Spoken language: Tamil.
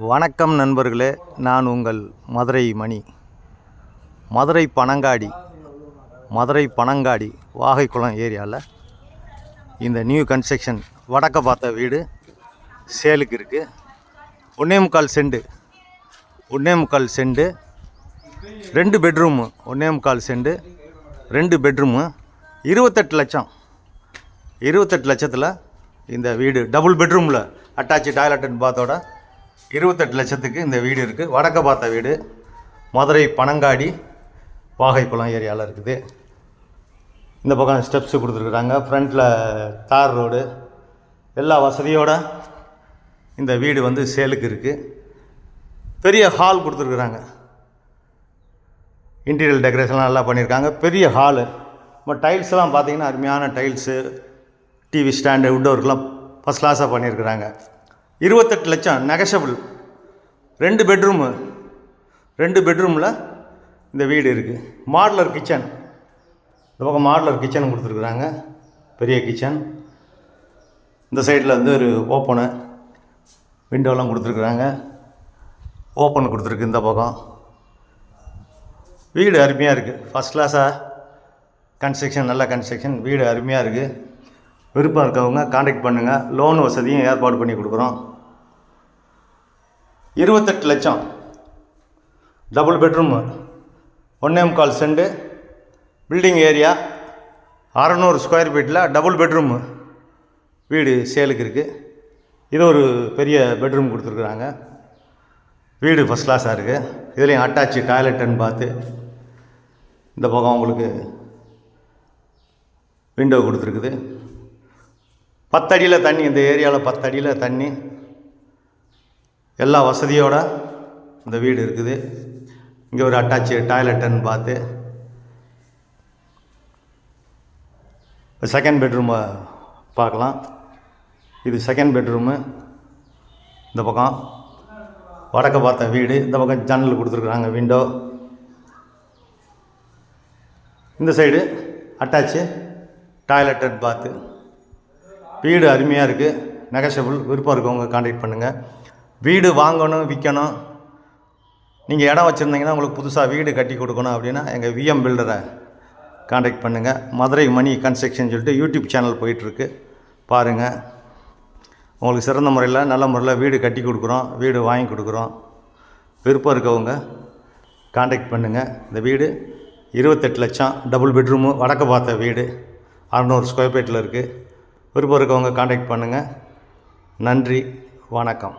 வணக்கம் நண்பர்களே, நான் உங்கள் மதுரை மணி. மதுரை பனங்காடி வாகைக்குளம் ஏரியாவில் இந்த நியூ கன்ஸ்ட்ரக்ஷன் வடக்க பார்த்த வீடு சேலுக்கு இருக்குது. 1.25 செண்டு 2 பெட்ரூமு. 1.25 செண்டு 2 பெட்ரூமு 28 லட்சம். 28 லட்சத்தில் இந்த வீடு டபுள் பெட்ரூமில் அட்டாச்சு டாய்லெட் அண்ட் பாத்தோட 28 லட்சத்துக்கு இந்த வீடு இருக்குது. வடக்க பார்த்த வீடு மதுரை பனங்காடி வாகைக்குளம் ஏரியாவில் இருக்குது. இந்த பக்கம் ஸ்டெப்ஸு கொடுத்துருக்குறாங்க. ஃப்ரண்ட்டில் தார் ரோடு எல்லா வசதியோடு இந்த வீடு வந்து சேலுக்கு இருக்குது. பெரிய ஹால் கொடுத்துருக்குறாங்க. இன்டீரியர் டெக்கரேஷன்லாம் நல்லா பண்ணியிருக்காங்க. பெரிய ஹாலு. நம்ம டைல்ஸ்லாம் பார்த்திங்கன்னா அருமையான டைல்ஸு, டிவி ஸ்டாண்டு, வுட் ஒர்க்லாம் ஃபஸ்ட் கிளாஸாக பண்ணியிருக்கிறாங்க. 28 லட்சம் நெகஷபிள். 2 பெட்ரூமு. 2 பெட்ரூமில் இந்த வீடு இருக்குது. Modular kitchen. இந்த பக்கம் மாடுலர் கிச்சன் கொடுத்துருக்குறாங்க. பெரிய கிச்சன். இந்த சைடில் வந்து ஒரு ஓப்பனு விண்டோலாம் கொடுத்துருக்குறாங்க. ஓப்பன் கொடுத்துருக்கு இந்த பக்கம். வீடு அருமையாக இருக்குது. ஃபஸ்ட் கிளாஸாக கன்ஸ்ட்ரக்ஷன், நல்ல கன்ஸ்ட்ரக்ஷன். வீடு அருமையாக இருக்குது. விருப்பம் இருக்கவங்க காண்டாக்ட் பண்ணுங்கள். லோன் வசதியும் ஏற்பாடு பண்ணி கொடுக்குறோம். 28 லட்சம் double bedroom, 1.25 cent, building area, 600 square ஃபீட்டில் டபுள் பெட்ரூமு வீடு சேலுக்கு இருக்குது. இது ஒரு பெரிய பெட்ரூம் கொடுத்துருக்குறாங்க. வீடு ஃபஸ்ட் கிளாஸாக இருக்குது. இதுலேயும் அட்டாச்சு டாய்லெட் அண்ட் பாத்து. இந்த பக்கம் உங்களுக்கு விண்டோ கொடுத்துருக்குது. 10 அடியில் தண்ணி. இந்த ஏரியாவில் 10 அடியில் தண்ணி. எல்லா வசதியோடு இந்த வீடு இருக்குது. இங்கே ஒரு அட்டாச்சு டாய்லெட் அண்ட் பாத்து. செகண்ட் பெட்ரூமை பார்க்கலாம். இது செகண்ட் பெட்ரூமு. இந்த பக்கம் வடக்க பார்த்த வீடு. இந்த பக்கம் ஜன்னல் கொடுத்துருக்குறாங்க, விண்டோ. இந்த சைடு அட்டாச்சு டாய்லெட் அண்ட் பாத்து. வீடு அருமையாக இருக்குது. நெகஷபிள். விருப்பம் இருக்கவங்க காண்டாக்ட் பண்ணுங்கள். வீடு வாங்கணும், விற்கணும், நீங்கள் இடம் வச்சுருந்தீங்கன்னா உங்களுக்கு புதுசாக வீடு கட்டி கொடுக்கணும் அப்படின்னா எங்கள் விஎம் பில்டரை காண்டாக்ட் பண்ணுங்கள். மதுரை மணி கன்ஸ்ட்ரக்ஷன் சொல்லிட்டு யூடியூப் சேனல் போயிட்டுருக்கு, பாருங்கள். உங்களுக்கு சிறந்த முறையில் நல்ல முறையில் வீடு கட்டி கொடுக்குறோம், வீடு வாங்கி கொடுக்குறோம். விருப்பம் இருக்கவங்க காண்டாக்ட் பண்ணுங்கள். இந்த வீடு 28 லட்சம் டபுள் பெட்ரூமு, வடக்க பார்த்த வீடு, 600 ஸ்கொயர் ஃபீட்டில் இருக்குது. விருப்பம் இருக்கவங்க காண்டாக்ட் பண்ணுங்கள். நன்றி, வணக்கம்.